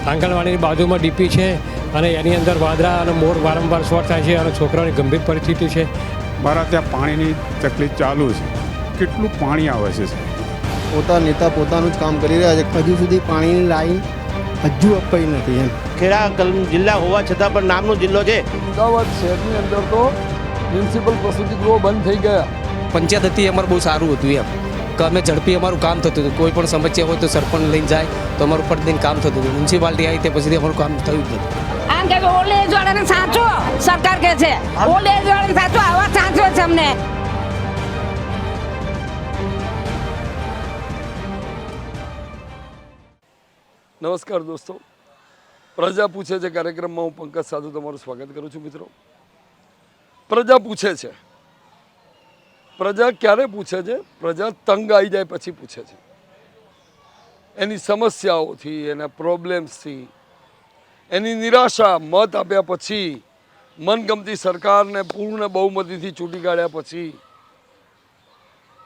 આંગણવાડીની બાજુમાં ડીપી છે અને એની અંદર વાદળા અને મોર વારંવાર શોર્ટ થાય છે અને છોકરાઓની ગંભીર પરિસ્થિતિ છે. મારા ત્યાં પાણીની તકલીફ ચાલુ છે. કેટલું પાણી આવે છે? નેતા પોતાનું જ કામ કરી રહ્યા છે. હજુ સુધી પાણીની લાઈન હજુ અપાઈ નથી. ખેડા જિલ્લા હોવા છતાં પણ નામનો જિલ્લો છે. અમદાવાદ શહેરની અંદર તો મ્યુનિસિપલ પ્રસૂતિ ગૃહ બંધ થઈ ગયા. પંચાયત હતી અમારું બહુ સારું હતું એમ કે અમે ઝડપી અમારું કામ થતું હતું. કોઈ પણ સમસ્યા હોય તો સરપંચ લઈને જાય તો અમારું પ્રતિદિન કામ થતું હતું. મ્યુનિસિપાલિટી આવી તે પછી અમારું કામ થયું જ નથી. આમ કે ઓલ્ડ એજ વાળાને સાચો સરકાર કહે છે, ઓલ્ડ એજ વાળાને સાચો આવા સાચો છે અમને. નમસ્કાર દોસ્તો, પ્રજા પૂછે છે કાર્યક્રમમાં હું પંકજ સાધુ તમારું સ્વાગત કરું છું. મિત્રો, પ્રજા પૂછે છે. પ્રજા ક્યારે પૂછે છે? પ્રજા તંગ આવી જાય પછી પૂછે છે. એની સમસ્યાઓથી, એના પ્રોબ્લેમ્સથી, એની નિરાશા મત આપ્યા પછી, મનગમતી સરકારને પૂર્ણ બહુમતીથી ચૂંટી કાઢ્યા પછી,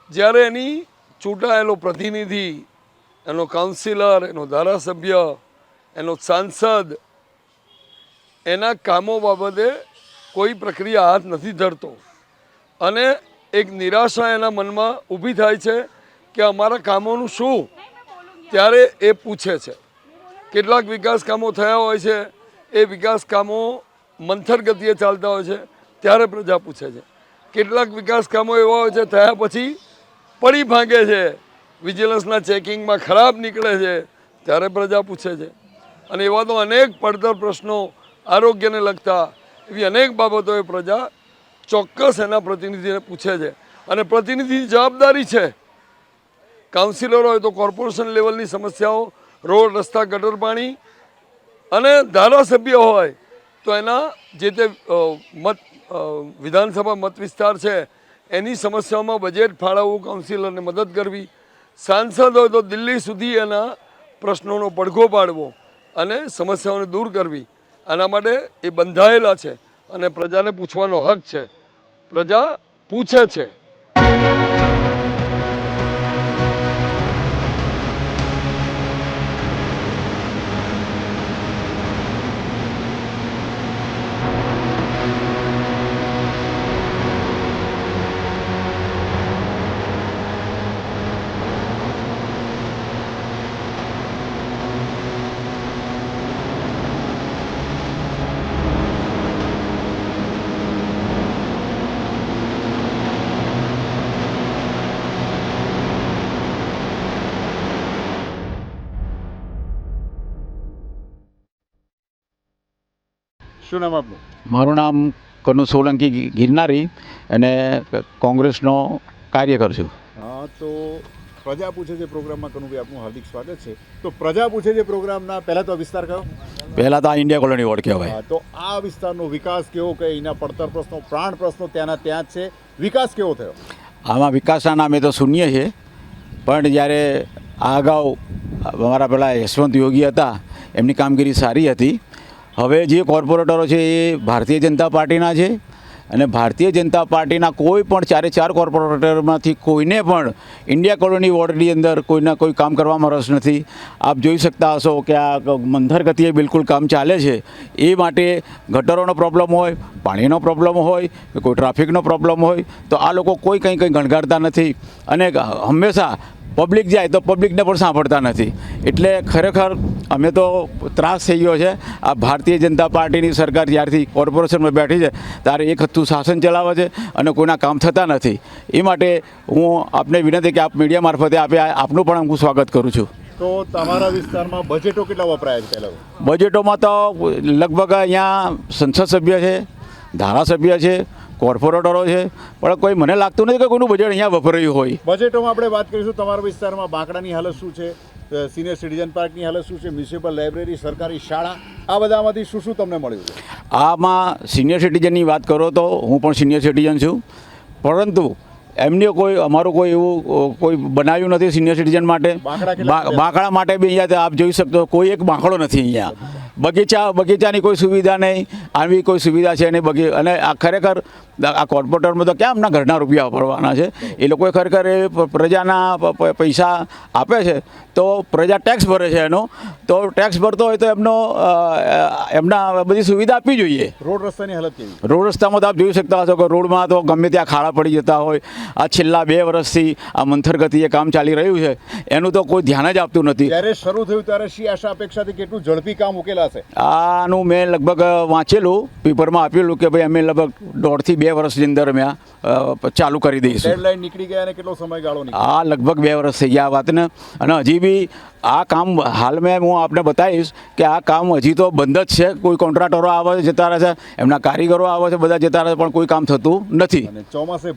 જ્યારે એની ચૂંટાયેલો પ્રતિનિધિ, એનો કાઉન્સિલર, એનો ધારાસભ્ય, એનો સાંસદ એના કામો બાબતે કોઈ પ્રક્રિયા હાથ નથી ધરતો અને એક નિરાશા એના મનમાં ઊભી થાય છે કે અમારા કામોનું શું, ત્યારે એ પૂછે છે. કેટલાક વિકાસ કામો થયા હોય છે, એ વિકાસ કામો મંથર ગતિએ ચાલતા હોય છે, ત્યારે પ્રજા પૂછે છે. કેટલાક વિકાસ કામો એવા હોય છે થયા પછી પડી ભાંગે છે, વિજિલન્સના ચેકિંગમાં ખરાબ નીકળે છે, ત્યારે પ્રજા પૂછે છે. અને એવા તો અનેક પડતર પ્રશ્નો, આરોગ્યને લગતા એવી અનેક બાબતોએ પ્રજા ચોક્કસ એના પ્રતિનિધિને પૂછે છે. અને પ્રતિનિધિની જવાબદારી છે, કાઉન્સિલર હોય તો કોર્પોરેશન લેવલની સમસ્યાઓ, રોડ, રસ્તા, ગટર પાણી, અને ધારાસભ્ય હોય તો એના જે તે વિધાનસભા મત વિસ્તાર છે એની સમસ્યાઓમાં બજેટ ફાળવવું, કાઉન્સિલરને મદદ કરવી, સાંસદ હોય તો દિલ્હી સુધી એના પ્રશ્નોનો પડઘો પાડવો અને સમસ્યાઓને દૂર કરવી. આના માટે એ બંધાયેલા છે અને પ્રજાને પૂછવાનો હક છે. પ્રજા પૂછે છે. શું નામ આપનું? મારું નામ કનુ સોલંકી ગિરનારી અને કોંગ્રેસનો કાર્યકર છું. હા, તો પ્રજા પૂછે છે પ્રોગ્રામમાં કનુભાઈ આપનું હાર્દિક સ્વાગત છે. તો પ્રજા પૂછે છે પ્રોગ્રામના પહેલાં તો વિસ્તાર કયો? પહેલાં તો આ ઇન્ડિયા કોલોની વોર્ડ કહેવાય. તો આ વિસ્તારનો વિકાસ કેવો, કે એના પડતર પ્રશ્નો, પ્રાણ પ્રશ્નો ત્યાંના ત્યાં જ છે. વિકાસ કેવો થયો? આમાં વિકાસના નામે તો શૂન્ય છે, પણ જ્યારે આ અગાઉ અમારા પેલા યશવંત યોગી હતા એમની કામગીરી સારી હતી. હવે જે કોર્પોરેટરો છે એ ભારતીય જનતા પાર્ટીના છે અને ભારતીય જનતા પાર્ટીના કોઈ પણ 4 કોર્પોરેટરમાંથી કોઈને પણ ઇન્ડિયા કોલોની વોર્ડની અંદર કોઈના કોઈ કામ કરવામાં રસ નથી. આપ જોઈ શકતા હશો કે આ મંથર ગતિએ બિલકુલ કામ ચાલે છે. એ માટે ગટરોનો પ્રોબ્લેમ હોય, પાણીનો પ્રોબ્લેમ હોય, કોઈ ટ્રાફિકનો પ્રોબ્લેમ હોય તો આ લોકો કોઈ કંઈ ગણગારતા નથી અને હંમેશા પબ્લિક જાય તો પબ્લિકને પણ સાંભળતા નથી. એટલે ખરેખર અમે તો ત્રાસ થઈ ગયો છે. આ ભારતીય જનતા પાર્ટીની સરકાર જ્યારથી કોર્પોરેશનમાં બેઠી છે ત્યારે એક હથ્થું શાસન ચલાવે છે અને કોઈના કામ થતા નથી. એ માટે હું આપને વિનંતી કે આપ મીડિયા મારફતે આપનું પણ હું સ્વાગત કરું છું. તો તમારા વિસ્તારમાં બજેટો કેટલા વપરાય છે? બજેટોમાં તો લગભગ અહીંયા સંસદ સભ્ય છે, ધારાસભ્ય છે, કોર્પોરેટરો છે, પણ કોઈ મને લાગતું નથી કે કોઈનું બજેટ અહીંયા વપરાયું હોય. બજેટોમાં આપણે વાત કરીશું. તમારા વિસ્તારમાં બાંકડાની હાલત શું છે? સિનિયર સિટીઝન પાર્કની હાલત શું છે? મ્યુનિસિપલ લાઇબ્રેરી, સરકારી શાળા, આ બધામાંથી શું શું તમને મળ્યું છે? આમાં સિનિયર સિટીઝનની વાત કરો તો હું પણ સિનિયર સિટીઝન છું, પરંતુ એમને અમારું કોઈ એવું કોઈ બનાવ્યું નથી સિનિયર સિટીઝન માટે. બાંકડા માટે બી અહીંયા આપ જોઈ શકતો કોઈ એક બાંકડો નથી અહીંયા. બગીચાની કોઈ સુવિધા નહીં, આવી કોઈ સુવિધા છે નહીં. અને આ ખરેખર આ કોર્પોરેટરમાં તો ક્યાં એમના ઘરના રૂપિયા વાપરવાના છે? એ લોકોએ ખરેખર એ પ્રજાના પૈસા આપે છે તો પ્રજા ટેક્સ ભરે છે એનો, તો ટેક્સ ભરતો હોય તો એમના બધી સુવિધા આપવી જોઈએ. રોડ રસ્તાની હાલત કેવી? રોડ રસ્તામાં તો આપ જોઈ શકતા હશો કે રોડમાં તો ગમે ત્યાં ખાડા પડી જતા હોય. આ છેલ્લા 2 વર્ષથી આ મંથર ગતિએ કામ ચાલી રહ્યું છે, એનું તો કોઈ ધ્યાન જ આપતું નથી. જ્યારે શરૂ થયું ત્યારે શી આશા અપેક્ષાથી કેટલું ઝડપી કામ ઉકેલાશે? આનું મેં લગભગ વાંચેલું, પેપરમાં આપેલું કે ભાઈ અમે લગભગ 1.5 થી 2 વર્ષની અંદર અમે ચાલુ કરી દઈશું. ડેડલાઇન નીકળી ગયા અને કેટલો સમયગાળો નીકળ્યો? આ લગભગ 2 વર્ષ થઈ ગયા આ વાતને. અને હજી બી આ કામ હાલ મેં હું આપને બતાવીશ કે આ કામ હજી તો બંધ જ છે. કોઈ કોન્ટ્રાક્ટરો આવે છે, જતા રહે છે, એમના કારીગરો આવે છે, બધા જતા રહે છે, પણ કોઈ કામ થતું નથી. અને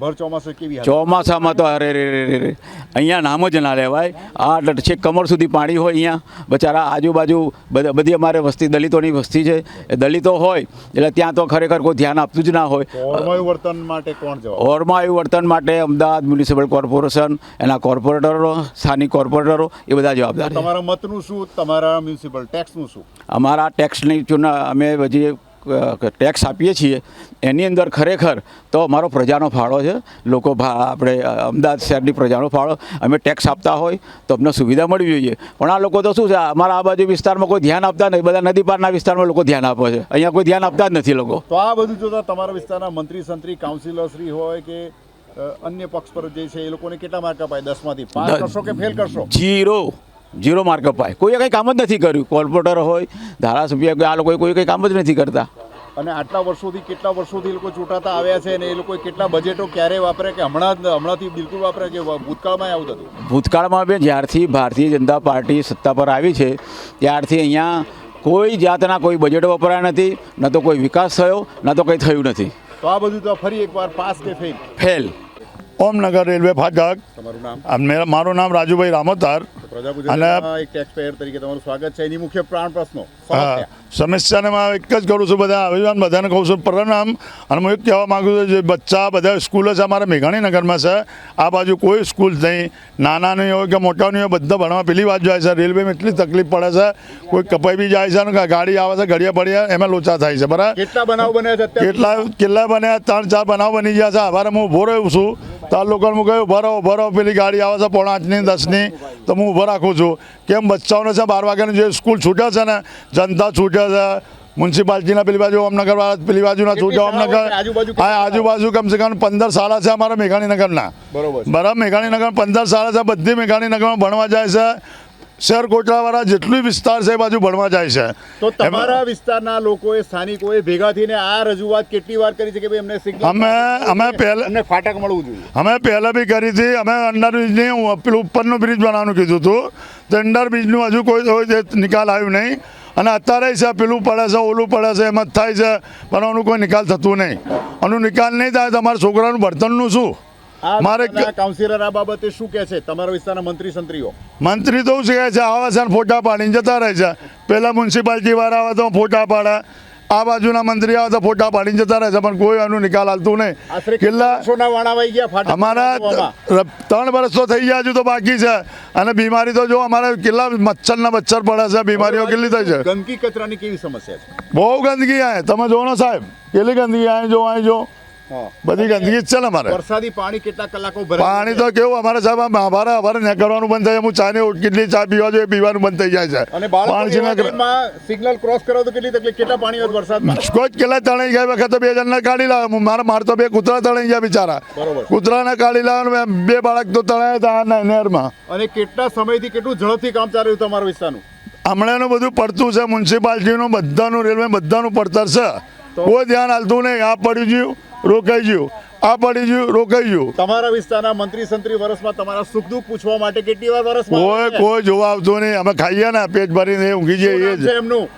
ભર ચોમાસે કેવી હાલત? ચોમાસામાં તો અરે રે અહીંયા નામ જ ના લેવાય. આ છેક કમર સુધી પાણી હોય અહીંયા. બચારા આજુબાજુ બધી અમારે વસ્તી દલિતોની વસ્તી છે. એ દલિતો હોય એટલે ત્યાં તો ખરેખર કોઈ ધ્યાન આપતું જ ના હોય. ઓરમાયું વર્તન માટે કોણ જવાબ? ઓરમાયું વર્તન માટે અમદાવાદ મ્યુનિસિપલ કોર્પોરેશન, એના કોર્પોરેટરો, સ્થાનિક કોર્પોરેટરો એ બધા જવાબદાર. તમારા મતનું શું? તમારા મ્યુનિસિપલ ટેક્સનું શું? અમારા ટેક્સની અમે જે ટેક્સ આપીએ છીએ એની અંદર ખરેખર તો અમારો પ્રજાનો ફાળો છે. લોકો આપણે અમદાવાદ શહેરની પ્રજાનો ફાળો, અમે ટેક્સ આપતા હોય તો અમને સુવિધા મળવી જોઈએ. પણ આ લોકો તો શું છે, અમારા આ બાજુ વિસ્તારમાં કોઈ ધ્યાન આપતા નથી. બધા નદી પારના વિસ્તારમાં લોકો ધ્યાન આપે છે, અહીંયા કોઈ ધ્યાન આપતા જ નથી લોકો. તો આ બધું જોતા તમારા વિસ્તારના મંત્રી સંત્રી કાઉન્સિલરશ્રી હોય કે અન્ય પક્ષ પર જે છે એ લોકોને કેટલા માર્ક અપાય? 10 માંથી પાસ કરશો કે ફેલ કરશો? 0 માર્ક અપાય. કોઈએ કંઈ કામ જ નથી કર્યું. કોર્પોરેટર હોય, ધારાસભ્ય, આ લોકોએ કોઈ કંઈ કામ જ નથી કરતા. અને કેટલા વર્ષોથી લોકો ચૂંટાતા આવ્યા છે અને એ લોકોએ કેટલા બજેટો ક્યારે વાપરે કે હમણાંથી બિલકુલ વાપરે કે ભૂતકાળમાં આવું થતું? ભૂતકાળમાં બી જ્યારથી ભારતીય જનતા પાર્ટી સત્તા પર આવી છે ત્યારથી અહીંયા કોઈ જાતના કોઈ બજેટો વપરાયા નથી, ન તો કોઈ વિકાસ થયો, ન તો કંઈ થયું નથી. તો આ બધું તો ફરી એકવાર પાસ કે ફેલ? ફેલ. ઓમનગર રેલવે ફાટક. તમારું નામ? મારું નામ રાજુભાઈ રામોતાર. પ્રજા ગુજરાતમાં એક ટેક્સ પેયર તરીકે તમારું સ્વાગત છે. એની મુખ્ય પ્રાણ પ્રશ્નો સમસ્યાને હું એક જ કરું છું, બધા આગેવાન બધાને કહું છું પ્રણામ. અને હું એક કહેવા માગું છું, જે બચ્ચા બધા સ્કૂલો છે અમારા મેઘાણીનગરમાં છે, આ બાજુ કોઈ સ્કૂલ નહીં, નાના નહીં હોય કે મોટા નહીં હોય, બધા ભણવા પેલી વાત જાય છે. રેલવેમાં એટલી તકલીફ પડે છે, કોઈ કપાઈ બી જાય છે અને ગાડી આવે છે, ઘડિયા પડ્યા, એમાં લોચા થાય છે. બરાબર? કેટલા બનાવ બન્યા છે? કેટલા બન્યા? 3-4 બનાવ બની ગયા છે. આભાર હું ઊભો રહ્યો છું તો આ લોકોને હું કહ્યું ભરો પેલી ગાડી આવે છે 8:45ની 10ની, તો હું ઊભો રાખું છું. કેમ બચ્ચાઓને છે 12 વાગ્યાની જે સ્કૂલ છૂટે છે ને, જનતા છૂટે છે, મ્યુનિસિપાલિટીના પેલી બાજુ ઓમનગર વાળા પેલી બાજુના છૂટે, ઓમનગર આજુબાજુ કમસે કમ 15 શાળા છે અમારા મેઘાણીનગરના. બરાબર? મેઘાણીનગર 15 શાળા છે, બધી મેઘાણીનગરમાં ભણવા જાય છે. શહેર કોટડાવાળા જેટલું વિસ્તાર છે એ બાજુ ભણવા જાય છે. તો તમારા વિસ્તારના લોકોએ, સ્થાનિકોએ ભેગા થઈને આ રજૂઆત કેટલી વાર કરી છે કે ભાઈ અમને સિગ્નલ અમે પહેલા અમને ફાટક મળવું જોઈએ? અમે પહેલાં બી કરી હતી. અમે અંડરબ્રિજની પેલું ઉપરનું બ્રિજ બનાવવાનું કીધું હતું, તો અંડરબ્રિજનું હજુ કોઈ નિકાલ આવ્યું નહીં. અને અત્યારે છે પેલું પડે છે, ઓલું પડે છે, એમ જ થાય છે, પણ એનું કોઈ નિકાલ થતું નહીં. આનું નિકાલ નહીં થાય તો અમારા છોકરાનું ભણતરનું શું? મારે કાઉન્સિલર આ બાબતે શું કહે છે? તમારા વિસ્તારના મંત્રી સંત્રીઓ? મંત્રી તો શું કહે છે, આવે છે ફોટા પાડીને જતા રહે છે. પહેલા મ્યુનિસિપાલિટી વાળા આવે તો ફોટા પાડે, આ બાજુના મંત્રી આવે તો ફોટા પાડીને જતા રહે છે, પણ કોઈ એનું નિકાલ હાલતું નહીં. અમારા 3 વર્ષ તો થઈ ગયા, હજુ તો બાકી છે. અને બીમારી તો જો અમારે કેટલા મચ્છરના મચ્છર પડે છે, બીમારીઓ કેટલી થઈ છે. ગંદકી કચરાની કેવી સમસ્યા છે? બહુ ગંદકી આવે. તમે જો ને સાહેબ, કેટલી ગંદકી અહીં જો બધી ગંદકી જ છે ને અમારે. વરસાદી પાણી કેટલા કલાકો પાણી તો કેવું અમારે સાહેબ, અમારે નીકળવાનું બંધ થાય. હું કેટલી ચા પીવા જોઈએ, પીવાનું બંધ થઈ જાય છે. અને સિગ્નલ ક્રોસ કરો તો કેટલી તકલીફ? કેટલા પાણી હોય વરસાદમાં? કોઈ કેટલા તણાઈ ગયા વખત 2 જણને કાઢી લાવે. મારે તો 2 કૂતરા તણાઈ ગયા બિચારા. કૂતરાને કાઢી લાવે, 2 બાળક તો તણાયા હતા નહેરમાં. અને કેટલા સમયથી કેટલું ઝડપથી કામ ચાલી રહ્યું તમારા વિસ્તારનું? હમણાંનું બધું પડતું છે, મ્યુનિસિપાલિટીનું બધાનું, રેલવે બધાનું પડતર છે. કોઈ ધ્યાન હાલતું નહીં. આ પડી ગયું, રોકાઈ ગયું, આ પડી ગયું, રોકાઈ ગયું. તમારા વિસ્તારના મંત્રી સંત્રી વર્ષમાં તમારા સુખ દુઃખ પૂછવા માટે કેટલી વાર વર્ષમાં? કોઈ જોવા આવતું નહીં. અમે ખાઈએ ને પેટ ભરીને ઊંઘી જઈએ. એ જ એમનું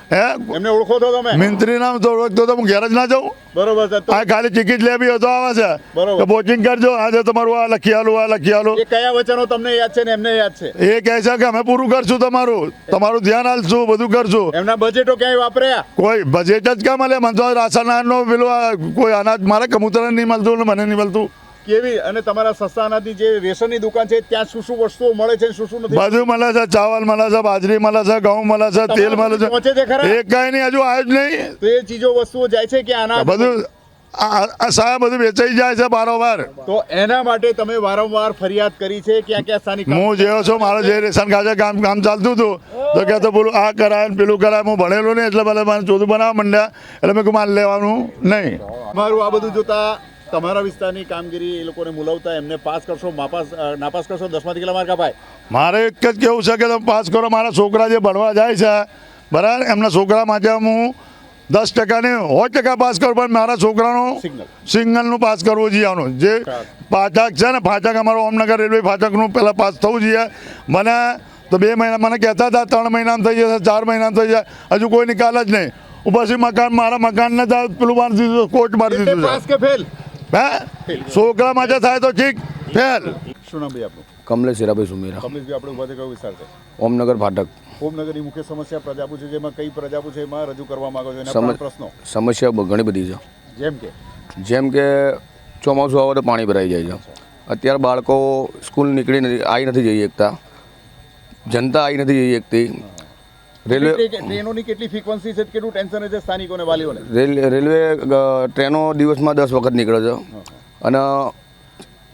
એમને ઓળખો તો તમે? મંત્રી નામ તો ઓળખતો તો હું ઘેર જ ના જાઉં. બરોબર છે. આ ખાલી ટિકિટ લેવી હતો આવે છે કે વોટિંગ કરજો, આજે તમારું આ લખી આલું, આ લખી આલું. એ કયા વચનો તમને યાદ છે ને એમને યાદ છે? એ કહે છે કે અમે પૂરું કરશું, તમારું ધ્યાન હાલશું, બધું કરશું. એમના બજેટો ક્યાંય વાપર્યા? કોઈ બજેટ જ ક્યાં મળે? મને તો રાશન નો પેલું કોઈ અનાજ મારે કબૂતર નહીં મળતું ને મને નહીં મળતું. કેવી અને તમારા સસ્તા અનાજની જે રેશનની દુકાન છે ત્યાં શું શું વસ્તુઓ મળે છે શું શું નથી બધું મળે છે, ચાવલ મળે છે, બાજરી મળે છે, ઘઉં મળે છે, તેલ મળે છે. પહોંચે છે ખરા? એ કઈ નહીં, હજુ આવ્યું જ નહીં. તો એ ચીજો વસ્તુઓ જાય છે કે આના બધું આ સાહેબ બધું વેચાઈ જાય છે બારોબાર. તો એના માટે તમે વારંવાર ફરિયાદ કરી છે ક્યાં ક્યાં સ્થાનિક હું જેવો છું, મારે જે રેશન કાર્ડ કામ ચાલતું હતું તો કે તો પેલું આ કરાય ને પેલું કરાય. હું ભણેલો નહીં એટલે બધા મને ચોથું બનાવવા માંડ્યા એટલે મેં કહું મારે લેવાનું નહીં. મારું આ બધું જોતા તમારા વિસ્તારની કામગીરી એ લોકોને મુલવતા એમને પાસ કરશો નાપાસ કરશો 10માંથી કેટલા માર્ક અપાય? મારે એક જ કેવું છે કે તમે પાસ કરો. મારા છોકરા જે ભણવા જાય છે બરાબર, એમના છોકરા માટે હું 10% નહીં 100% પાસ કરું, પણ મારા છોકરાનું સિંગલનું પાસ કરવું જોઈએ. આનું જે ફાટક છે ને, ફાટક અમારું ઓમનગર રેલવે ફાટકનું પહેલાં પાસ થવું જોઈએ. મને તો 2 મહિના મને કહેતા હતા 3 મહિનામાં થઈ જશે, 4 મહિનામાં થઈ જાય, હજુ કોઈ નિકાલ જ નહીં. ઉપરથી મકાન મારા મકાનને પેલું મારી દીધું, કોર્ટ મારી દીધું છે. પાસ કે ફેલ? હે, છોકરા માટે થાય તો ઠીક, ફેલ. શું નામ ભાઈ આપનું? કમલેશ હીરાભાઈ સુમેરા, કમલેશભાઈ, આપણે ઉભા કયો વિસ્તાર છે? ઓમનગર ફાટક. ઓમનગરની મુખ્ય સમસ્યા પ્રજા પૂછે છે, એમાં કઈ પ્રજા પૂછે એમાં રજૂ કરવા માંગો છો? એના પ્રશ્નો સમસ્યા ઘણી બધી છે. જેમ કે ચોમાસું આવે તો પાણી ભરાઈ જાય છે. અત્યારે બાળકો સ્કૂલ નીકળી આવી નથી જઈ શકતા, જનતા આવી નથી જઈ શકતી. ટ્રેનોની કેટલી ફ્રીક્વન્સી છે, કેટલું ટેન્શન છે સ્થાનિકોને, વાલીઓને? રેલવે ટ્રેનો દિવસમાં 10 વખત નીકળે છે અને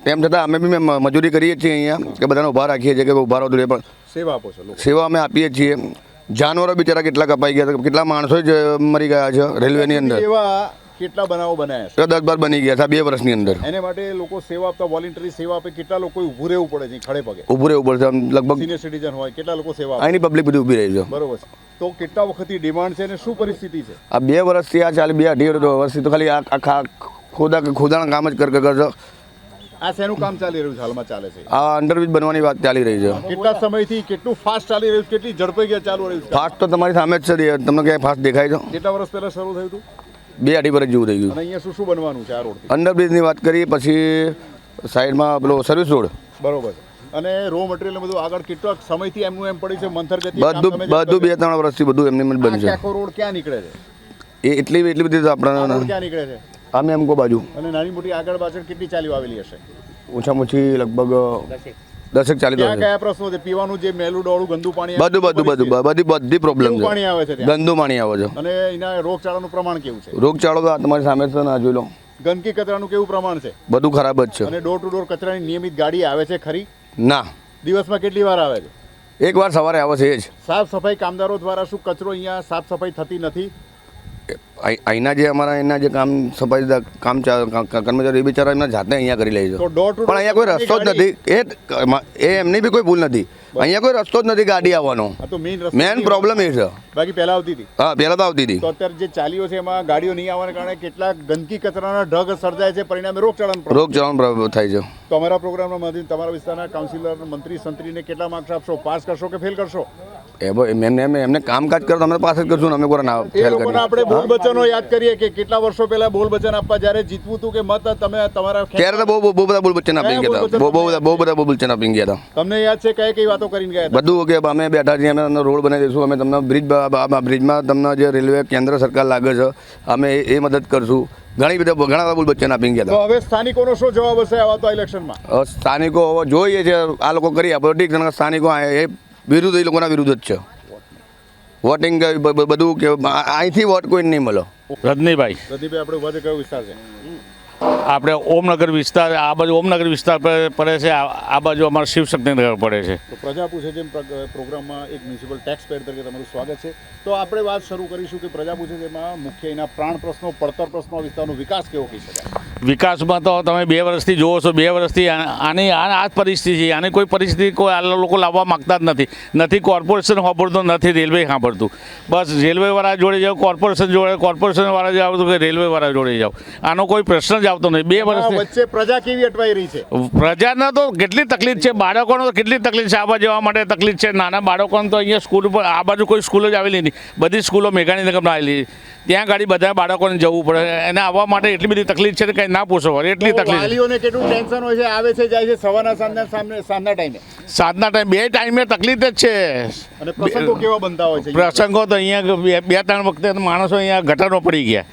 તેમ છતાં અમે બી મજૂરી કરીએ છીએ અહીંયા કે બધાને ઊભા રાખીએ છીએ કે ઊભા રહો દૂર, પણ સેવા આપો છો? સેવા અમે આપીએ છીએ. જાનવરો બિચારા કેટલા કપાઈ ગયા છે, કેટલા માણસો જ મરી ગયા છે રેલવેની અંદર. એવા કેટલા બનાવો બનાવ્યા છે? 10-12 બની ગયા છે 2 વર્ષની અંદર. એને માટે લોકો સેવા આપતા, વોલેન્ટરી સેવા આપે, કેટલા લોકો ઊભું રહેવું પડે છે ખડે પગે? ઊભું રહેવું પડશે લગભગ. સિનિયર સિટીઝન હોય કેટલા લોકો સેવા આપે? અહીંની પબ્લિક બધી ઊભી રહી છે. બરોબર છે. તો કેટલા વખતથી ડિમાન્ડ છે અને શું પરિસ્થિતિ છે? આ 2 વર્ષથી આ ચાલે, 2-2.5 વર્ષથી તો ખાલી આખા ખોદાના કામ જ કરશે. આ શેનું કામ ચાલી રહ્યું છે હાલમાં? ચાલે છે આ અંડરબ્રિજ બનવાની વાત ચાલી રહી છે. કેટલા સમયથી કેટલું ફાસ્ટ ચાલી રહ્યું છે, કેટલી ઝડપે ચાલુ રહ્યું છે? ફાસ્ટ તો તમારી સામે જ છે, તમને ક્યાંય ફાસ્ટ દેખાય છે? કેટલા વર્ષ પહેલા શરૂ થયું હતું? 2-2.5 વર્ષ જેવું થઈ ગયું. અને અહીંયા શું શું બનવાનું છે આ રોડ? અંડરબ્રિજની વાત કરીએ, પછી સાઈડમાં પેલો સર્વિસ રોડ. બરોબર. અને રો મટીરિયલ બધું આગળ કેટલો સમયથી એમનું એમ પડ્યું છે મંથર ગતિ? બધું 2-3 વર્ષથી બધું એમને એમ જ બનશે. આખો રોડ ક્યાં નીકળે છે? એ એટલી બધી આપણા ક્યાં નીકળે છે? આમે એમ કો બાજુ. અને નાની મોટી આગળ પાછળ કેટલી ચાલીઓ આવેલી હશે? ઓછામાં ઓછી લગભગ 10-40 કયા કયા પ્રશ્નો છે? પીવાનું જે મેલું ડોળું ગંદુ પાણી, બધી પ્રોબ્લેમ છે. પાણી આવે છે ત્યાં? ગંદુ પાણી આવે છે. અને એના રોગચાળાનું પ્રમાણ કેવું છે? રોગચાળો તો તમારી સામે છે ને, જોઈ લો. ગંદકી કચરાનું કેવું પ્રમાણ છે? બધું ખરાબ જ છે. અને ડોર ટુ ડોર કચરાની નિયમિત ગાડી આવે છે ખરી? ના. દિવસમાં કેટલી વાર આવે છે? એકવાર સવારે આવે છે. એ જ સાફ સફાઈ કામદારો દ્વારા શું કચરો અહીંયા સાફ સફાઈ થતી નથી? અહીંના જે અમારા એના જે કામ સફાઈ કર્મચારી એ બિચારા એમના જાતે અહીંયા કરી લે છે, પણ અહીંયા કોઈ રસ્તો જ નથી. એ એમની બી કોઈ ભૂલ નથી. અહીંયા કોઈ રસ્તો જ નથી ગાડી આવવાનો. મેન પ્રોબ્લેમ એ છે. બાકી પહેલા આવતી હતી? હા, પહેલા તો આવતી હતી. તો અત્યારે જે ચાલીઓ છે એમાં ગાડીઓ નહીં આવવાને કારણે કેટલાક ગંદકી કચરાના ઢગ સર્જાય છે, પરિણામે રોગચાળાનો થાય છે. તો અમારા પ્રોગ્રામના માધ્યમથી તમારા વિસ્તારના કાઉન્સિલર, મંત્રી, સંત્રીને કેટલા માર્ક્સ આપશો? પાસ કરશો કે ફેલ કરશો? એમને કામકાજ કરો તમે પાસ જ કરશું. અમે કોઈ આપણે બોલ બચનો યાદ કરીએ કે કેટલા વર્ષો પહેલા બોલ બચન આપવા જ્યારે જીતવું હતું કે મત તમે તમારા, ત્યારે તો બહુ બધા બોલ બચ્ચન આપી ગયા હતા. બહુ બધા બોલ બચ્ચન આપી ગયા હતા. તમને યાદ છે કઈ વાતો કરીને ગયા હતા? બધું કે અમે બેઠા છીએ, અમે રોડ બનાવી દઈશું, અમે તમને બ્રિજમાં તમને જે રેલવે કેન્દ્ર સરકાર લાગે છે અમે એ મદદ કરશું. ઘણા બધા બોલ બચ્ચન આપી ગયા હતા. હવે સ્થાનિકોનો શું જવાબ હશે આવા તો ઇલેક્શનમાં? સ્થાનિકો હવે જોઈએ છે, આ લોકો કરી આપે ઠીક છે. સ્થાનિકો એ વિરુદ્ધ, એ લોકોના વિરુદ્ધ જ છે. વોટિંગ બધું કે અહીંથી વોટ કોઈ નહીં મળે. રજનીભાઈ, આપણે ઉભા કયો વિસ્તાર છે? આપણે ઓમનગર વિસ્તાર, આ બાજુ ઓમનગર વિસ્તાર પડે છે, આ બાજુ અમારે શિવશક્તિનગર પડે છે. તો પ્રજા પૂછે છે પ્રોગ્રામમાં એક મ્યુનિસિપલ ટેક્સ પેડ તરીકે તમારું સ્વાગત છે. તો આપણે વાત શરૂ કરીશું કે પ્રજા પૂછે છે એમાં મુખ્ય એના પ્રાણ પ્રશ્નો, પડતર પ્રશ્નો, વિસ્તારનો વિકાસ કેવો કહી શકાય? વિકાસમાં તો તમે 2 વર્ષથી જોવો છો, 2 વર્ષથી આની આ જ પરિસ્થિતિ છે. આની કોઈ પરિસ્થિતિ કોઈ આ લોકો લાવવા માગતા જ નથી. નથી કોર્પોરેશન સાંભળતું, નથી રેલવે સાંભળતું. બસ રેલવેવાળા જોડે જાઓ, કોર્પોરેશનવાળા જાઓ તો રેલવેવાળા જોડે જાઓ. આનો કોઈ પ્રશ્ન જ આવતો નહીં. 2 વર્ષ વચ્ચે પ્રજા કેવી અટવાઈ રહી છે? પ્રજાને તો કેટલી તકલીફ છે, બાળકોને તો કેટલી તકલીફ છે. આવવા જવા માટે તકલીફ છે. નાના બાળકોને તો અહીંયા સ્કૂલ પર, આ બાજુ કોઈ સ્કૂલ જ આવેલી નહીં. બધી સ્કૂલો મેઘાણીનગરમાં આવેલી. ત્યાં ગાડી બધા બાળકોને જવું પડે. એને આવવા માટે એટલી બધી તકલીફ છે કે કંઈ ના પૂછો. એટલી તકલીફ. વાલીઓને કેટલું ટેન્શન હોય છે? આવે છે, જાય છે સવારના સાંજના ટાઈમે? સાંજના ટાઈમ 2 ટાઈમે તકલીફ જ છે. અને પ્રસંગો કેવા બનતા હોય છે? પ્રસંગો તો અહીંયા 2-3 વખતે માણસો અહીંયા ગટરમાં પડી ગયા.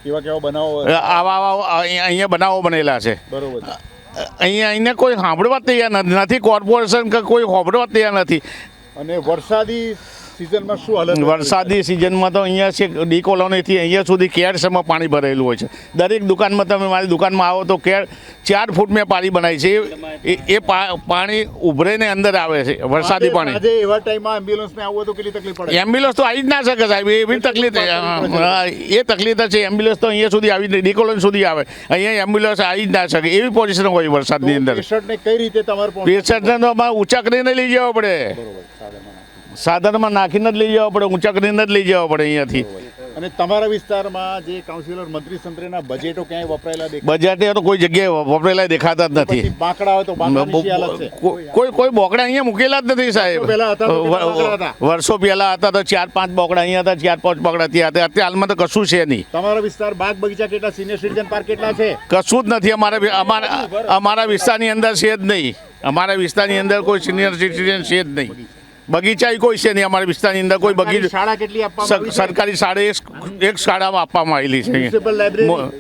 કેવા કેવા બનાવો આવા અહીંયા બનાવો બનેલા છે. બરોબર છે. અહીંયા કોઈ સાંભળવા તૈયાર નથી, કોર્પોરેશન કે કોઈ સાંભળવા તૈયાર નથી. અને વરસાદી સિઝનમાં શું હાલત? વરસાદી સિઝનમાં તો અહીંયા છે ડી કોલોનીથી અહીંયા સુધી કેડસમાં પાણી ભરેલું હોય છે. દરેક દુકાનમાં તમે મારી દુકાનમાં આવો તો કેડ 4 ફૂટ મેં પાણી બનાવી છે. એ પાણી ઉભરીને અંદર આવે છે વરસાદી પાણી. આજે એવા ટાઈમમાં એમ્બ્યુલન્સને આવવું હોય તો કેટલી તકલીફ પડે? એમ્બ્યુલન્સ તો આવી જ ના શકે સાહેબ, એવી તકલીફ એ તકલીફ છે. એમ્બ્યુલન્સ તો અહીંયા સુધી આવી ડી કોલોની સુધી આવે, અહીંયા એમ્બ્યુલન્સ આવી જ ના શકે એવી પોઝિશન હોય વરસાદની અંદર. પેશન્ટને કઈ રીતે તમારે પેશન્ટને તો અમારે ઊંચા કરીને લઈ જવા પડે, સાધનમાં નાખીને જ લઈ જવા પડે, ઊંચા કરીને જ લઈ જવા પડે અહીંયાથી. અને તમારા વિસ્તારમાં જે કાઉન્સિલર મંત્રી સંત્રીના બજેટો ક્યાંય વપરાયેલા દેખાય? બજેટ તો કોઈ જગ્યાએ વપરાયેલા દેખાતા જ નથી. બાંકડા હોય તો બાંકડાની શી હાલત છે? કોઈ બોકડા અહીંયા મૂકેલા જ નથી સાહેબ. વર્ષો પહેલા હતા તો 4-5 બોકડા અહીંયા હતા, 4-5 બોકડા ત્યાં હતા. અત્યારે હાલમાં તો કશું છે નહીં. તમારા વિસ્તાર બાગ બગીચા કેટલા, સિનિયર સિટીઝન પાર્ક કેટલા છે? કશું જ નથી અમારા વિસ્તારની અંદર છે જ નહીં. અમારા વિસ્તારની અંદર કોઈ સિનિયર સિટીઝન છે જ નહીં. બગીચા કોઈ છે નહીં અમારા વિસ્તારની અંદર. કોઈ બગીચા શાળા કેટલી આપવામાં આવી છે? સરકારી શાળા એક શાળામાં આપવામાં આવેલી છે.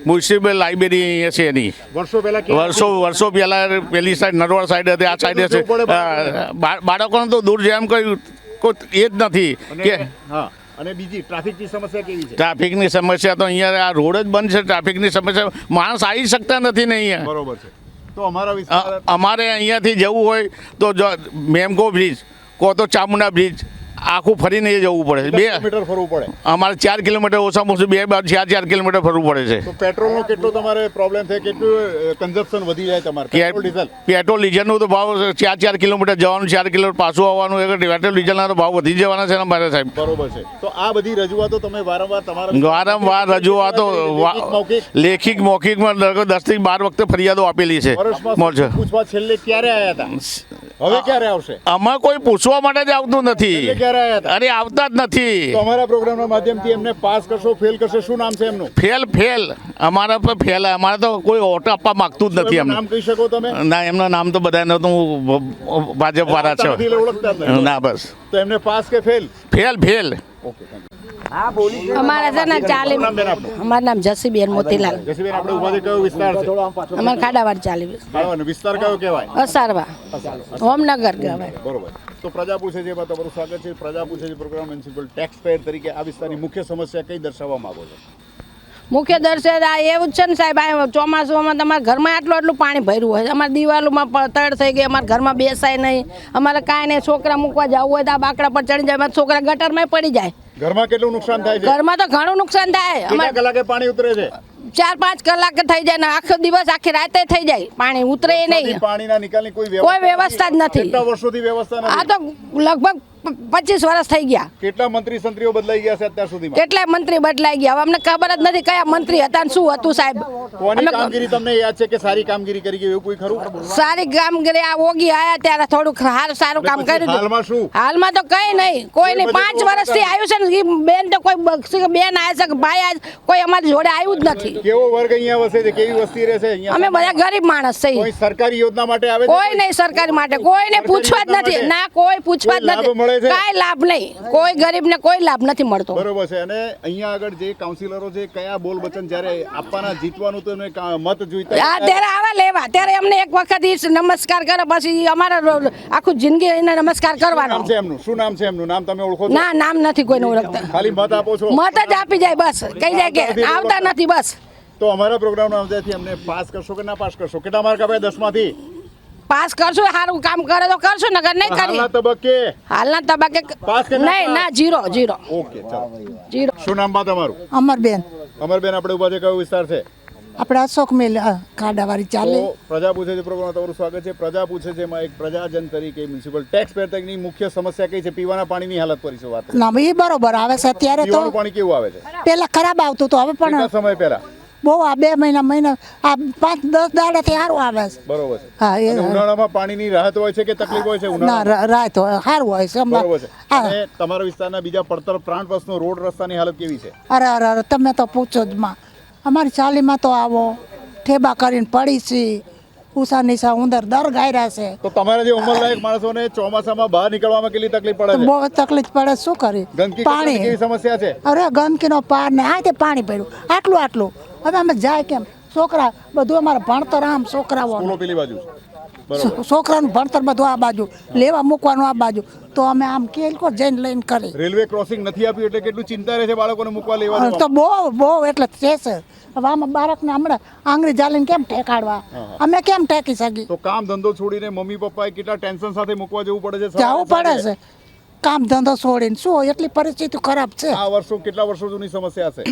મ્યુનિસિપલ લાઇબ્રેરી અહીંયા છે નહીં. વર્ષો પહેલા પેલી સાઈડ નરવડ સાઈડ હતી, આ સાઈડ છે. બાળકોને તો દૂર જેમ કોઈ એ જ નથી કે. અને બીજી ટ્રાફિકની સમસ્યા કેવી છે? ટ્રાફિકની સમસ્યા તો અહીંયા આ રોડ જ બંધ છે. ટ્રાફિકની સમસ્યા માણસ આવી શકતા નથી ને અહીંયા. બરોબર છે. તો અમારા વિસ્તાર અમારે અહીંયાથી જવું હોય તો મેમકો બ્રિજ કો તો ચામુંડા બ્રિજ આખું ફરીને જવું પડે. 2 કિલોમીટર ફરવું પડે. અમારે 4 કિલોમીટર ઓછામાં ઓછું 4 કિલોમીટર ફરવું પડે છે. તો પેટ્રોલનો કેટલો તમારે પ્રોબ્લેમ થાય? કેટલું કન્ઝપ્શન વધી જાય તમારે પેટ્રોલ ડીઝલ? પેટ્રોલ ડીઝલનો તો ભાવ 4 કિલોમીટર જવાનું, 4 કિલોમીટર પાછું આવવાનું, પેટ્રોલ ડીઝલના તો ભાવ વધી જવાના છે ને મારે સાહેબ. બરોબર છે. તો આ બધી રજૂઆતો તમે વારંવાર રજૂઆતો લેખિત મૌખિકમાં 10 થી 12 વખતે ફરિયાદો આપેલી છે. પૂછવા છેલ્લે ક્યારે આવ્યા હતા? હવે ક્યારે આવશે? આમાં કોઈ પૂછવા માટે જ આવતું નથી. અરે આવતા જ નથી. તો અમારા પ્રોગ્રામના માધ્યમથી એમને પાસ કરશો, ફેલ કરશો? શું નામ છે એમનું? ફેલ અમારા પર ફેલ. અમારે તો કોઈ ઓટો આપવા માંગતું જ નથી. નામ કહી શકો તમે? ના, એમનું નામ તો બધાને તો ભાજપ વાળા છે. ના બસ. તો એમને પાસ કે ફેલ? ફેલ. ઓકે, અમારા છે ને 40. અમારું નામ જસીબેન મોતીલાલ. જસીબેન, આપણે ઉભા કયો વિસ્તાર છે? અમારે ખાડાવાડ 40. વિસ્તાર કયો કહેવાય? અસારવા, હોમનગર કહેવાય. બરોબર. તો પ્રજા પૂછે છે એમાં તમારું સ્વાગત છે. પ્રજા પૂછે છે પ્રોગ્રામ મ્યુનિસિપલ ટેક્સ પેયર તરીકે આ વિસ્તારની મુખ્ય સમસ્યા કઈ દર્શાવવા માંગો છો? મુખ્ય દર્શન આ એવું જ છે ને સાહેબ, આ ચોમાસામાં તમારા ઘરમાં આટલું પાણી ભર્યું હોય, અમારા દિવાલોમાં તળ થઈ ગઈ, અમારા ઘરમાં બેસાય નહીં, અમારે કાંઈ નહીં. છોકરા મૂકવા જવું હોય તો આ બાકડા પર ચડી જાય, છોકરા ગટરમાં પડી જાય. ઘરમાં કેટલું નુકસાન થાય છે? ઘરમાં તો ઘણું નુકસાન થાય. કેટલા કલાકે પાણી ઉતરે છે? 4-5 કલાક થઈ જાય ને આખો દિવસ આખી રાતે થઈ જાય, પાણી ઉતરે નહીં. પાણીના નિકાલની કોઈ વ્યવસ્થા જ નથી. કેટલા વર્ષોથી વ્યવસ્થા નથી? આ તો લગભગ 25 વર્ષ થઈ ગયા. કેટલા મંત્રી સંત્રીઓ બદલાઈ ગયા છે અત્યાર સુધીમાં? કેટલાય મંત્રી બદલાઈ ગયા. હવે અમને ખબર જ નથી કયા મંત્રી હતા ને શું હતું સાહેબ. કોની કામગીરી તમને યાદ છે કે સારી કામગીરી કરી ગઈ એવું કોઈ ખરું? સારી કામગીરી આ ઓગી આયા ત્યારે થોડુંક સારું કામ કર્યું. હાલમાં શું? હાલમાં તો કઈ નહીં, કોઈ નહીં. 5 વર્ષથી આવ્યું છે ને બેન તો કોઈ બેન આવ્યા છે, ભાઈ આવ્યા, કોઈ અમારી જોડે આવ્યું જ નથી. કેવો વર્ગ અહીંયા વસે છે? કેવી વસ્તી રહે છે અહીંયા? અમે બધા ગરીબ માણસ છે. કોઈ સરકારી યોજના માટે આવે છે? કોઈ નહીં સરકારી માટે, કોઈને પૂછવા જ નથી. ના, કોઈ પૂછવા જ નથી. કાંઈ લાભ નહીં. કોઈ ગરીબને કોઈ લાભ નથી મળતો. બરોબર છે. અને અહીંયા આગળ જે કાઉન્સિલરો છે કયા બોલ વચન જ્યારે આપવાના જીતવાનું તો એમને મત જોઈતા ત્યારે આવા લેવા, ત્યારે અમને એક વખત નમસ્કાર કરે, પછી અમારા આખું જિંદગી એને નમસ્કાર કરવાનો. શું નામ છે એમનું? નામ તમે ઓળખો? ના, નામ નથી કોઈને ઓળખતા. ખાલી મત આપો છો? મત જ આપી જાય બસ. કઈ જાય કે આવતા નથી બસ. તો અમારા પ્રોગ્રામના મદદથી અમને પાસ કરશો કે ના પાસ કરશો? કેટલા માર્ક આપ્યા 10માંથી? પાસ કરશું, સારું કામ કરે તો કરશું, નગર નહીં કરી. હાલના તબક્કે પાસ કે નહીં? ના, 0. ઓકે, ચાલો. 0. શું નામ બા તમારું? અમરબેન. અમરબેન, આપણે ઉભા છે કયો વિસ્તાર છે? આપણે અશોક મેલ ખાડાવાળી 40. પ્રજા પૂછે છે પ્રોગ્રામ તમારું સ્વાગત છે. પ્રજા પૂછે છે એમાં એક પ્રજાજન તરીકે મ્યુનિસિપલ ટેક્સ પેયર તરીકેની મુખ્ય સમસ્યા કઈ છે? પીવાના પાણીની હાલત પર છે વાત. ના, એ બરોબર આવે છે અત્યારે તો. પીવાનું પાણી કેવું આવે છે? પહેલા ખરાબ આવતું તો હવે પણ સમય પહેલા બહુ આ 2 મહિના આ 5-10 દાડાથી સારું આવે છે. બરોબર છે. હા, એ ઉનાળામાં પાણીની રાહત હોય છે કે તકલીફ હોય છે? ના, રાહત સારું હોય છે. બરોબર છે. અને તમારા વિસ્તારના બીજા પડતર પ્રાણ પ્રશ્નો, રોડ રસ્તાની હાલત કેવી છે? અરે તમે તો પૂછો જ માં. અમારી ચાલીમાં તો આવો ઠેબા કરીને પડી છે, ઉષા નિશા ઉંદર દર ગાયરા છે. તો તમારા જે ઉંમરલાયક માણસોને ચોમાસામાં બહાર નીકળવામાં કેટલી તકલીફ પડે છે? બહુ તકલીફ પડે, શું કરી? ગંદકી પાણી કેવી સમસ્યા છે? અરે ગંદકીનો પાર ને આ તે પાણી પડ્યું આટલું હવે અમે જાય કેમ? છોકરા બધું અમારે ભણતર આમ છોકરાઓ સ્કૂલો પેલી બાજુ છે. બરોબર. છોકરાનું ભણતર બધું આ બાજુ, લેવા મૂકવાનું આ બાજુ, તો અમે આમ કેલકો જઈને લઈને કરી. રેલવે ક્રોસિંગ નથી આપ્યું એટલે કેટલું ચિંતા રહે છે બાળકોને મૂકવા લેવા તો બહુ એટલે છે સર. હવે આમાં બાળકને હમણાં આંગળી જાલીને કેમ ઠેકાડવા? અમે કેમ ઠેકી શકીએ? તો કામ ધંધો છોડીને મમ્મી પપ્પાએ કેટલા ટેન્શન સાથે મૂકવા જવું પડે છે? જવું પડે છે કામ ધંધો છોડીને. શું એટલી પરિસ્થિતિ ખરાબ છે. આ કેટલા વર્ષો જૂની સમસ્યા છે?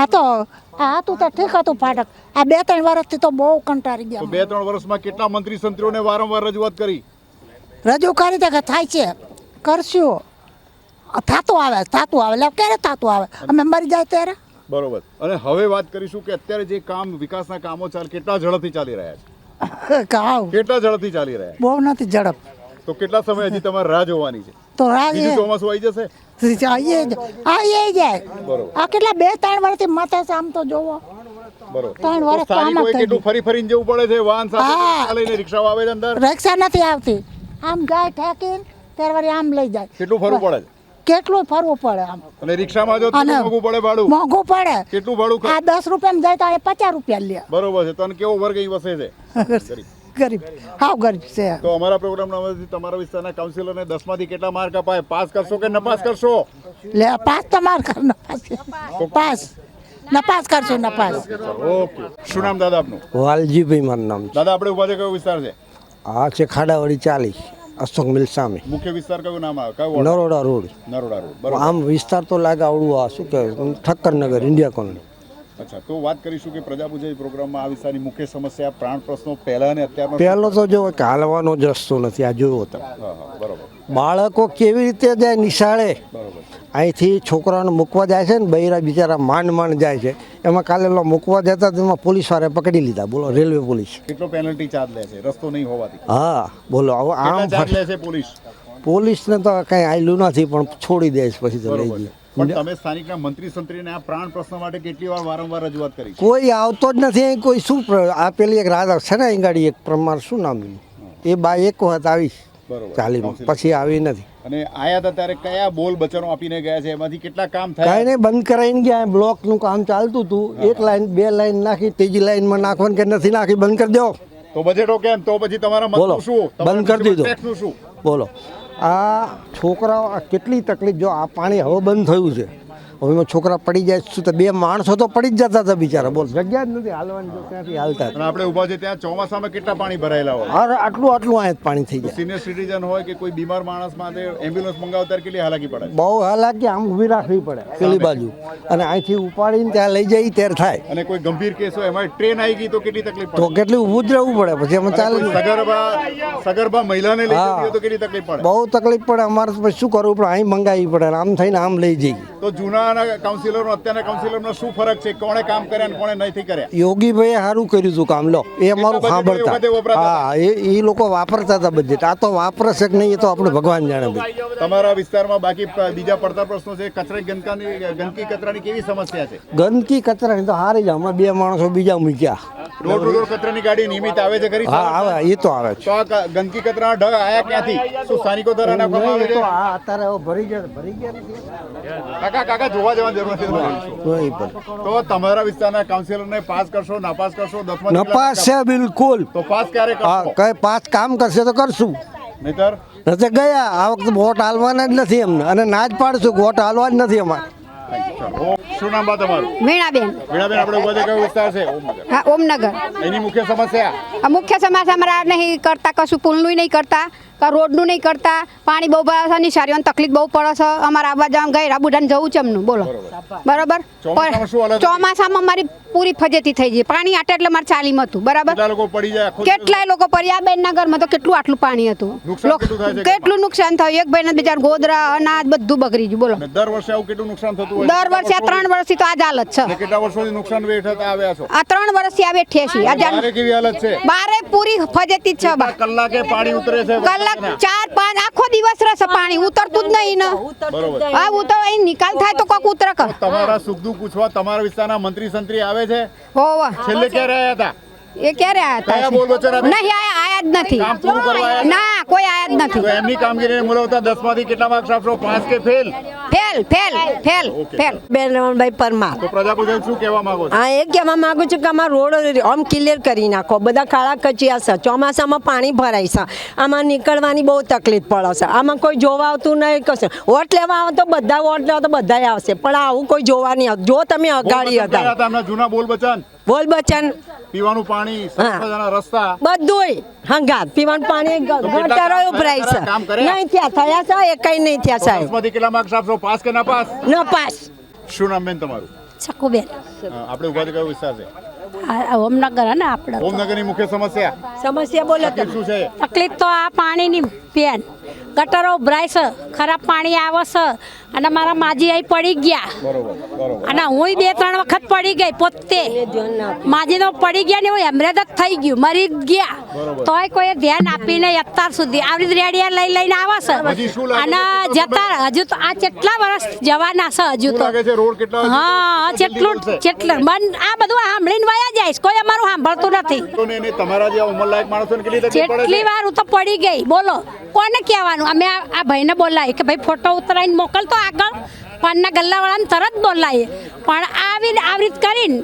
આ તો હતું તો ઠીક હતું ફાટક. આ 2-3 વર્ષથી તો બહુ કંટાળી ગયા. તો 2-3 વર્ષમાં કેટલા મંત્રી સંત્રીઓને વારંવાર રજૂઆત કરી? રજૂ કરી દે કે થાય છે કરશું, થતું આવે એટલે ક્યારે થતું આવે? અમે મરી જાય ત્યારે. બરોબર. અને હવે વાત કરીશું કે અત્યારે જે વિકાસના કામો કેટલા ઝડપથી ચાલી રહ્યા છે? કેટલા ઝડપથી ચાલી રહ્યા છે? બહુ નથી ઝડપ. તો કેટલા સમય હજી તમારે રાહ જોવાની છે? તો રાહ ચોમાસું આવી જશે? આવી જાય. આ કેટલા 2-3 વર્ષથી માથે છે આમ તો જોવો. બરોબર. 3 વર્ષ સ્થાનિકોએ કેટલું ફરી જવું પડે છે? વાહન સાથે લઈને રિક્ષાઓ આવે છે અંદર? રિક્ષા નથી આવતી, આમ જાય ઠેકીને ત્યારે વળી આમ લઈ જાય. કેટલું ફરવું પડે છે? કેટલું ફરવું પડે આમ. અને રિક્ષામાં જો મોંઘું પડે ભાડું? મોંઘું પડે. કેટલું ભાડું? આ 10 રૂપિયામાં જાય તો આ 50 રૂપિયા લે. બરોબર છે. તને કેવો વર્ગ અહીં વસે છે? ગરીબ, હાવ ગરીબ છે. તો અમારા પ્રોગ્રામના તમારા વિસ્તારના કાઉન્સિલરને 10માંથી કેટલા માર્ક અપાય? પાસ કરશો કે નપાસ કરશો? લે પાસ તો માર્ક નપાસ કરશું નપાસ. ઓકે. શું નામ દાદા આપનું? વાલજીભાઈ મારું નામ છે. દાદા આપણે ઉભા છે કયો વિસ્તાર છે? આ છે ખાડાવાડી 40 અશોક મિલ સામે. મુખ્ય વિસ્તાર કયું નામ આવે? કયો? નરોડા રોડ. નરોડા રોડ. બરોબર. આમ વિસ્તાર તો લાગે આવડું આ શું કહેવાય ઠક્કરનગર ઇન્ડિયા કોલોની. અચ્છા. તો વાત કરીશું કે પ્રજા પૂજન પ્રોગ્રામમાં આ વિસ્તારની મુખ્ય સમસ્યા પ્રાણ પ્રશ્નો પહેલા અને અત્યારનો. પહેલો તો જો કે હાલવાનો જ રસ્તો નથી. આ જોયો તમે. બરોબર. બાળકો કેવી રીતે જાય નિશાળે? બરોબર. અહીંથી છોકરાઓને મૂકવા જાય છે ને બૈરા બિચારા માંડ જાય છે. એમાં કાલે મૂકવા જતા તેમાં પોલીસવાળાએ પકડી લીધા. બોલો, રેલવે પોલીસ કેટલો પેનલ્ટી ચાર્જ લે છે રસ્તો નહીં હોવાથી? હા બોલો. હવે આમ ચાર્જ લે છે પોલીસને તો કંઈ આયલું નથી પણ છોડી દે પછી તો લઈ ગઈ. પણ તમે સ્થાનિકના મંત્રી સંત્રીને આ પ્રાણ પ્રશ્ન માટે કેટલી વાર વારંવાર રજૂઆત કરી? કોઈ આવતો જ નથી. અહીં કોઈ શું આ પેલી એક રાધા છે ને અહીં ગાડી એક પ્રમાણ શું નામ એ બા એક વખત આવી ચાલીમાં પછી આવી નથી. અને આયા હતા ત્યારે કયા બોલ બચનો આપીને ગયા છે? એમાંથી કેટલા કામ થયા? કાંઈ નહીં, બંધ કરાવીને ગયા. બ્લોકનું કામ ચાલતું હતું. 1 લાઈન 2 લાઈન નાખી, ત્રીજી લાઈનમાં નાખવાનું કે નથી નાખી, બંધ કરી દો. તો બજેટો કેમ? તો પછી તમારા મતનું શું? બંધ કરી દીધો. ટેક્સનું શું? બોલો. આ છોકરાઓ કેટલી તકલીફ. જો આ પાણી હવે બંધ થયું છે, હવે એમાં છોકરા પડી જાય શું? તો 2 માણસો તો પડી જ જતા હતા બિચારા. બોલ, જગ્યા જ નથી હાલવાની. જો ત્યાંથી હાલતા. અને આપણે ઊભા છે ત્યાં ચોમાસામાં કેટલા પાણી ભરાયેલા હોય? અરે આટલું અહીંયા પાણી થઈ જાય. સિનિયર સિટીઝન હોય કે કોઈ બીમાર માણસ માટે એમ્બ્યુલન્સ મંગાવતા ત્યારે કેટલી હાલાકી પડે? બહુ હાલાકી. આમ ઊભી રાખવી પડે પેલી બાજુ અને અહીંથી ઉપાડીને ત્યાં લઈ જાય ત્યારે થાય. અને કોઈ ગંભીર કેસ હોય એમાં ટ્રેન આવી ગઈ તો કેટલી તકલીફ પડે? તો કેટલી ઊભું જ રહેવું પડે. પછી અમે ચાલે સગર્ભા મહિલાને લઈ જવી હોય તો કેટલી તકલીફ પડે? બહુ તકલીફ પડે. અમારે પછી શું કરવું પડે? અહીં મંગાવી પડે. આમ થઈને આમ લઈ જઈએ. તો જૂના કાઉન્સિલરો અત્યારના કાઉન્સિલરમાં શું ફરક છે? કોણે કામ કર્યા અને કોણે નથી કર્યા? યોગીભાઈએ સારું કર્યું હતું કામ. લો, એ અમારું સાંભળતા. હા, એ લોકો વાપરતા હતા બજેટ. આ તો વાપરે છે કે નહીં એ તો આપણે ભગવાન જાણે. ભાઈ તમારા વિસ્તારમાં બાકી બીજા પડતા પ્રશ્નો છે? કચરા ગંદકી કચરાની કેવી સમસ્યા છે? ગંદકી કચરાની તો સારી જ. હમણાં 2 માણસો બીજા મૂક્યા. ડોર ટુ ડોર કચરાની ગાડી નિયમિત આવે છે ખરી? હા આવે. એ તો આવે છે. તો આ ગંદકી કચરાના ઢગ આયા ક્યાંથી? શું સ્થાનિકો દ્વારા નાખવામાં આવે છે? અત્યારે ભરી ગયા નથી. કાકા જોવા જવાની જરૂર નથી. તો તમારા વિસ્તારના કાઉન્સિલરને પાસ કરશો નાપાસ કરશો? નપાસ છે બિલકુલ. તો પાસ ક્યારે કરશો? કઈ 5 કામ કરશે તો કરશું. નહીતર નથી ગયા. આ વખતે વોટ હાલવાના જ નથી એમને. અને ના જ પાડશું. વોટ હાલવા જ નથી અમારે. શું નામ બા તમારું? વીણાબેન. વીણાબેન, આપણે ઉભા છે કયો વિસ્તાર છે? હા, ઓમનગર. એની મુખ્ય સમસ્યા? મુખ્ય સમસ્યા અમારા નહીં કરતા, કશું પુલનું નહીં કરતા, રોડનું નહીં કરતા. પાણી બહુ ભરાશે, નિશાળીઓને તકલીફ બહુ પડે છે. અમારા આવવા જવા ગઈ રાબુડાને જવું છે એમનું. બોલો, બરોબર. ચોમાસામાં અમારી પૂરી ફજેતી થઈ જાય. પાણી આટે એટલે મારે ચાલીમાં હતું. બરાબર. કેટલાય લોકો પડી. આ બેનના ઘરમાં તો કેટલું આટલું પાણી હતું. કેટલું નુકસાન થયું. એક ભાઈને બિચારા ગોદરા અનાજ બધું બગડી ગયું. બોલો, દર વર્ષે આવું કેટલું નુકસાન થતું? દર વર્ષે. આ 3 વર્ષથી તો આ જ હાલત છે. કેટલા વર્ષોથી નુકસાન વેઠતા આવ્યા છો? આ 3 વર્ષથી આ બેઠે છે. આ કેવી હાલત છે? બારે પૂરી ફજેતી છે. કલાકે પાણી ઉતરે છે? કલાક 4-5 આખો દિવસ રહેશે પાણી. ઉતરતું જ નહીં ને. બરોબર. હા, ઉતર અહીં નિકાલ થાય તો કોક ઉતરે કર. તમારા સુખ દુઃખ પૂછવા તમારા વિસ્તારના મંત્રી સંત્રી આવે છે? હોવા છેલ્લે ક્યારે આવ્યા હતા? એ ક્યારે આયા કયા બોલ વચન હતા? આપ્યા? નહીં આયા જ નથી. કામ પૂરું કરવા આયા હતા? ના, કોઈ આયા જ નથી. તો એમની કામગીરીને મૂલવતા 10 માંથી કેટલા માર્ક્સ આપશો? 5 કે fail? Fail fail fail fail. બેન રમણભાઈ પરમાર. તો પ્રજા પૂછે શું કહેવા માંગો છો? હા, એ કહેવા માંગુ છું કે અમારા રોડ આમ ક્લિયર કરી નાખો. બધા ખાડા કચિયા છે, ચોમાસામાં પાણી ભરાય છે, આમાં નીકળવાની બહુ તકલીફ પડે છે. આમાં કોઈ જોવા આવતું નહીં. કશું વોટ લેવા આવે તો બધા વોટ લેવા તો બધા આવશે, પણ આવું કોઈ જોવા નહીં આવતું. જો તમે અગાડી બોલ વચન કયા હતા હતા એમના જૂના બોલ વચન? બોલ બચન પીવાનું પાણી, સરસ રસ્તા, બધુંય હંગાત. પીવાનું પાણી ગટરો ઉભરાય છે, કામ કર્યા? નહીં થયા. થયા છે એ કઈ નહીં થયા સાહેબ. 10 માંથી કેટલા માર્ક્સ આપશો? 5 કે ના પાસ? ન પાસ. શું નામ બેન તમારું? ચકુબેન આપણે ઉભા કયો વિસ્તાર છે? ઓમનગર ને આપણે ઓમનગરની મુખ્ય સમસ્યા સમસ્યા બોલો તકલીફ શું છે? તકલીફ તો આ પાણીની બેન ગટરો ઉભરાય છે, ખરાબ પાણી આવે છે અને મારા માજી અહીં પડી ગયા બરોબર બરોબર. અને હું 2-3 વખત પડી ગઈ પોતે. માજી તો પડી ગયા ને હું હેમરેજ જ થઈ ગયું, મરી જ ગયા. તોય કોઈ ધ્યાન આપી નહીં અત્યાર સુધી. આવી રેડિયા લઈને આવે હજી છે શું લાગે અને છે? જતા હજુ તો આ કેટલા વર્ષ જવાના છે હજુ શું તો. લાગે છે રોડ કેટલા હજી હા, જેટલું જેટલું આ બધું સાંભળીને વયા જાય છે. કોઈ અમારું સાંભળતું નથી. તો ને તમારા જેવા ઉંમરલાયક માણસોને કેટલી તકલીફ પડે જેટલી છે? વાર હું તો પડી ગઈ. બોલો કોને કહેવાનું? અમે આ ભાઈને બોલાય કે ભાઈ ફોટો ઉતરાઈને મોકલતો આગળ. પાનના ગલ્લાવાળાને તરત બોલાય, પણ આવી રીત કરીને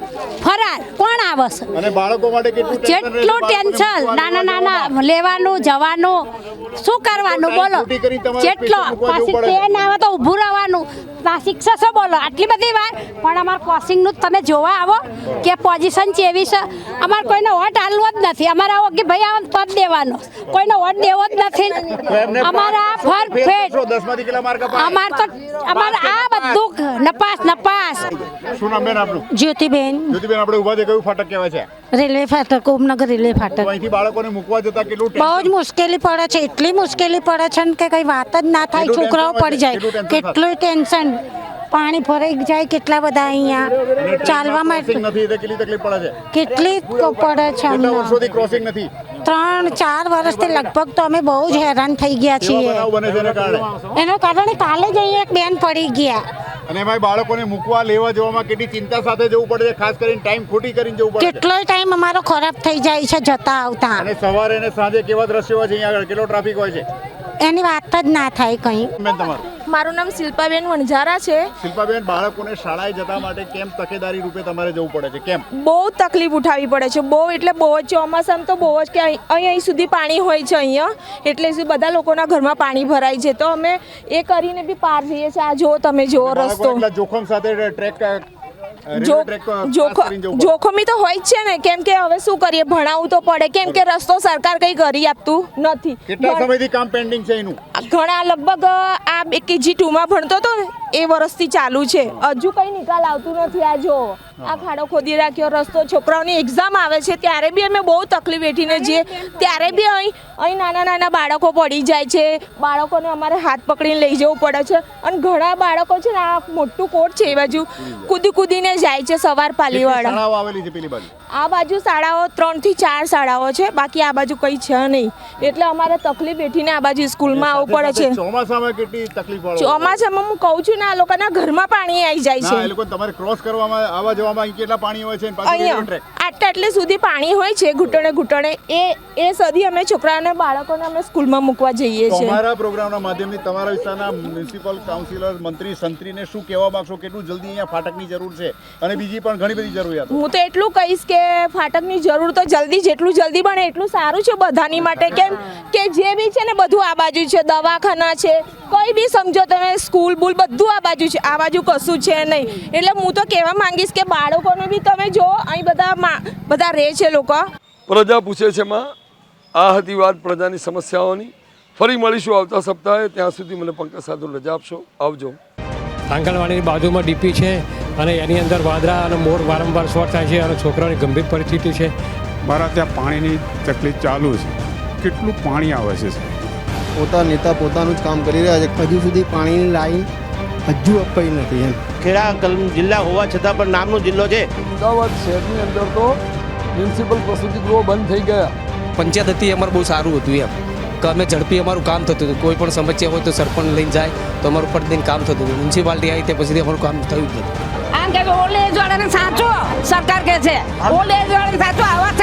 ફરાર કોણ આવે છે? અને બાળકો માટે કેટલું ટેન્શન રહે છે? જેટલું બાળકોને ટેન્શન મૂકવા નાના લેવાનું જવાનું શું કરવાનું બોલો? ખોટી કરીને તમારે જેટલો પૈસા મૂકવા પાછી જવું પડે છે. ટ્રેન આવે તો ઊભું રહેવાનું. શિક્ષા છો બોલો આટલી બધી વાર, પણ અમારે ક્રોસિંગનું જ તમે જોવા આવો કે પોઝિશન કેવી છે. અમારે કોઈને વોટ આલવો જ નથી. અમારે આવો કે ભાઈ આવો તો જ દેવાનો, કોઈને વોટ દેવો જ નથી. તો એમને અમારા ફેલ પરફેક્ટ કરશો, 10 માંથી કેટલા માર્ક અપાય? અમારે આ બધું નપાસ. શું નામ બેન આપનું? જ્યોતિબેન જ્યોતિબેન, આપણે ઉભા છે કયું ફાટક કહેવાય છે? રેલવે ફાટક, ઓમનગર રેલવે તો ફાટક. અહીંથી બાળકોને મૂકવા જતા કેટલું બહુ જ ટેન્શન? મુશ્કેલી પડે છે, એટલી મુશ્કેલી પડે છે ને કે કઈ વાત જ ના થાય. કેટલું છોકરાઓ ટેન્શન પડી હોય છે? જાય, કેટલું ટેન્શન કેટલું ટેન્શન. પાણી ભરાઈ જાય કેટલા બધા અહીંયા અને ચાલવા ટ્રેનમાં માટે crossing નથી એટલે કેટલી તકલીફ પડે છે? કેટલી પડે છે કેટલા અમને. વર્ષોથી ક્રોસિંગ નથી? 3-4 વર્ષથી લગભગ તો અમે બહુ જ હેરાન થઈ ગયા કેવા છીએ. બનાવ બને છે એના કારણે? એનો કારણે કાલે જ અહીંયા એક બેન પડી ગયા. અને એમાં બાળકોને મૂકવા લેવા જવામાં કેટલી ચિંતા સાથે જવું પડે છે, ખાસ કરીને ટાઈમ ખોટી કરીને જવું પડે છે. કેટલોય ટાઈમ અમારો ખરાબ થઈ જાય છે જતા આવતા. અને સવારે અને સાંજે કેવા દ્રશ્યો હોય છે અહીંયા આગળ, કેટલો ટ્રાફિક હોય છે? એની વાત જ ના થાય કંઈ. બેન તમારું? મારું નામ શિલ્પાબેન વણઝારા છે. શિલ્પાબેન, બાળકોને શાળાએ જતા માટે કેમ તકેદારી રૂપે તમારે જવું પડે છે? કેમ? બહુ તકલીફ ઉઠાવવી પડે છે, બહુ એટલે બહુ જ. ચોમાસામાં તો બહુ જ કે અહીં સુધી પાણી હોય છે અહીંયા, એટલે શું બધા લોકોના ઘરમાં પાણી ભરાય છે. તો અમે એ કરીને બી પાર જઈએ છીએ. આ જો તમે જો રસ્તો બાળકોને જોખમ સાથે ટ્રેક જોખમી તો હોય જ છે ને, કેમ કે હવે શું કરીએ, ભણાવવું તો પડે, કેમ કે રસ્તો સરકાર કંઈ કરી આપતું નથી. કેટલા સમયથી કામ પેન્ડિંગ છે એનું? ઘણા લગભગ આ KG 2 માં ભણતો હતો ને એ વર્ષથી ચાલુ છે, હજુ કંઈ નિકાલ આવતું નથી. આ જો આ ખાડો ખોદી રાખ્યો રસ્તો. છોકરાઓની એક્ઝામ આવે છે ત્યારે બી અમે બહુ તકલીફ વેઠીને જઈએ, ત્યારે બી અહીં નાના બાળકો પડી જાય છે. બાળકોને અમારે હાથ પકડીને લઈ જવું પડે છે. અને ઘણા બાળકો છે ને, આ મોટું કોટ છે એ બાજુ કૂદીને જાય છે સવાર પાલીવાળા. શાળાઓ આવેલી છે પેલી બાજુ? આ બાજુ શાળાઓ 3 થી 4 શાળાઓ છે, બાકી આ બાજુ કંઈ છે નહીં. એટલે અમારે તકલીફ વેઠીને આ બાજુ સ્કૂલમાં આવવું પડે છે. ચોમાસામાં કેટલી તકલીફ પડે? ચોમાસામાં હું કહું છું ને, આ લોકોના ઘરમાં પાણી આવી જાય ના, એ છે. લોકો તમારે ક્રોસ કરવામાં આવવા જવામાં અહીં કેટલા પાણી હોય છે? અને પાછું કેટલું અહીંયા ટ્રેક? આટલે સુધી પાણી હોય છે, ઘૂંટણે. એ સદી અમે છોકરાઓને બાળકોને અમે સ્કૂલમાં મૂકવા જઈએ છીએ. અમારા પ્રોગ્રામના માધ્યમથી તમારા વિસ્તારના મ્યુનિસિપલ કાઉન્સિલર, મંત્રી, સંત્રીને શું કહેવા માંગશો? કેટલું જલ્દી અહીંયા ફાટકની જરૂર છે અને બીજી પણ ઘણી બધી જરૂરિયાતો? હું તો એટલું કહીશ કે ફાટકની જરૂર તો જેટલું જલ્દી બને એટલું સારું છે બધાની માટે. કેમ કે જે બી છે ને બધું આ બાજુ છે, દવાખાના છે, કોઈ બી સમજો તમે, સ્કૂલ બુલ બધું આ બાજુ છે, આ બાજુ કશું છે નહીં. એટલે હું તો કહેવા માંગીશ કે બાળકોને બી તમે જો અહીં બધા રહે છે લોકો. પ્રજા પૂછે છે માં આ હતી વાત પ્રજાની સમસ્યાઓની. ફરી મળીશું આવતા સપ્તાહે. ત્યાં સુધી મને પંકજ સાધુ રજા આપશો. આવજો. આંગણવાડીની બાજુમાં ડીપી છે અને એની અંદર વાદળા અને મોર વારંવાર શોર્ટ થાય છે અને છોકરાઓની ગંભીર પરિસ્થિતિ છે. મારા ત્યાં પાણીની તકલીફ ચાલુ છે. કેટલું પાણી આવે છે? નેતા પોતાનું જ કામ કરી રહ્યા છે. હજુ સુધી પાણીની લાઈન હજુ અપાઈ નથી એમ. ખેડા જિલ્લા હોવા છતાં પણ નામનો જિલ્લો છે. અમદાવાદ શહેરની અંદર તો મ્યુનિસિપલ પ્રસૂતિ ગૃહો બંધ થઈ ગયા. પંચાયત હતી અમારું બહુ સારું હતું એમ કે અમે ઝડપી અમારું કામ થતું હતું. કોઈ પણ સમસ્યા હોય તો સરપંચ લઈને જાય તો અમારું પ્રતિદિન કામ થતું હતું. મ્યુનિસિપાલિટી આવી તે પછી અમારું કામ થયું જ નથી. આમ કે ઓલ્ડ એજ વાળાને સાચો સરકાર કે છે, ઓલ્ડ એજ વાળાને સાચો આવા